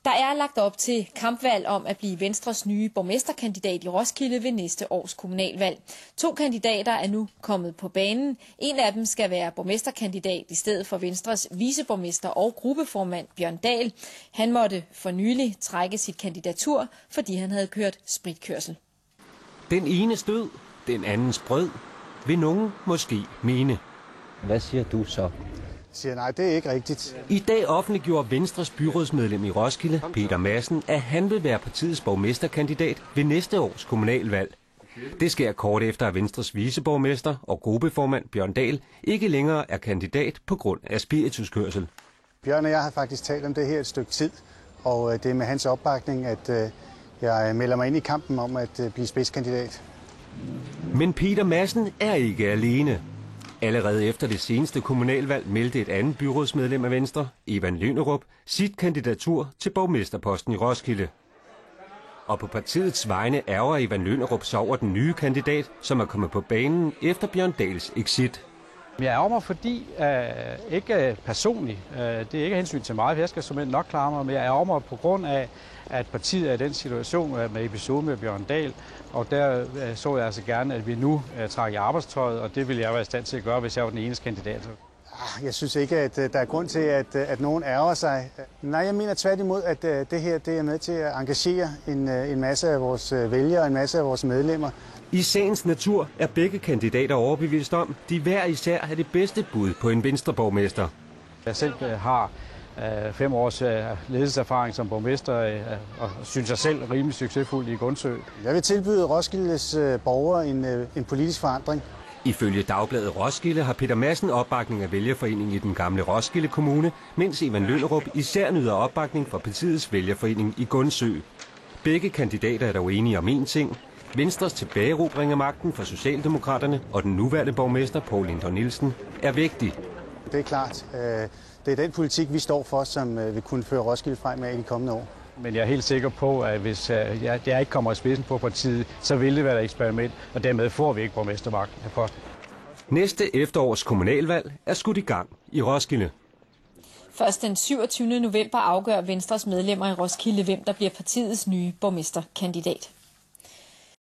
Der er lagt op til kampvalg om at blive Venstres nye borgmesterkandidat i Roskilde ved næste års kommunalvalg. 2 kandidater er nu kommet på banen. En af dem skal være borgmesterkandidat i stedet for Venstres viceborgmester og gruppeformand Bjørn Dahl. Han måtte for nylig trække sit kandidatur, fordi han havde kørt spritkørsel. Den ene stød, den andens brød, vil nogen måske mene. Hvad siger du så? Siger nej, det er ikke rigtigt. I dag offentliggjorde Venstres byrådsmedlem i Roskilde, Peter Madsen, at han vil være partiets borgmesterkandidat ved næste års kommunalvalg. Det sker kort efter, at Venstres viceborgmester og gruppeformand Bjørn Dahl ikke længere er kandidat på grund af spirituskørsel. Bjørn og jeg har faktisk talt om det her et stykke tid, og det er med hans opbakning, at jeg melder mig ind i kampen om at blive spidskandidat. Men Peter Madsen er ikke alene. Allerede efter det seneste kommunalvalg meldte et andet byrådsmedlem af Venstre, Evan Lynnerup, sit kandidatur til borgmesterposten i Roskilde. Og på partiets vegne ærger Evan Lynnerup sig over den nye kandidat, som er kommet på banen efter Bjørn Dahls exit. Jeg ærger mig, fordi ikke personligt, det er ikke hensyn til mig, for jeg skal simpelthen nok klare mig, men jeg ærger mig på grund af, at partiet er i den situation med episode med Bjørn Dahl, og der så jeg altså gerne, at vi nu trækker arbejdstøjet, og det ville jeg være i stand til at gøre, hvis jeg var den eneste kandidat. Jeg synes ikke, at der er grund til, at nogen ærger sig. Nej, jeg mener tværtimod, at det her det er med til at engagere en masse af vores vælgere og en masse af vores medlemmer. I sagens natur er begge kandidater overbevist om, de hver især er det bedste bud på en venstreborgmester. Jeg selv har 5 års ledelseserfaring som borgmester, og synes jeg selv rimelig succesfuld i Gundsø. Jeg vil tilbyde Roskildes borgere en politisk forandring. Ifølge Dagbladet Roskilde har Peter Madsen opbakning af vælgerforeningen i den gamle Roskilde Kommune, mens Evan Lynnerup især nyder opbakning fra partiets vælgerforening i Gundsø. Begge kandidater er dog enige om én ting. Venstres tilbagerobring af magten for Socialdemokraterne og den nuværende borgmester Poul Lindholm Nielsen er vigtig. Det er klart. Det er den politik, vi står for, som vil kunne føre Roskilde fremad i de kommende år. Men jeg er helt sikker på, at hvis jeg ikke kommer i spidsen på partiet, så vil det være et eksperiment, og dermed får vi ikke borgmestermagten af posten. Næste efterårs kommunalvalg er skudt i gang i Roskilde. Først den 27. november afgør Venstres medlemmer i Roskilde, hvem der bliver partiets nye borgmesterkandidat.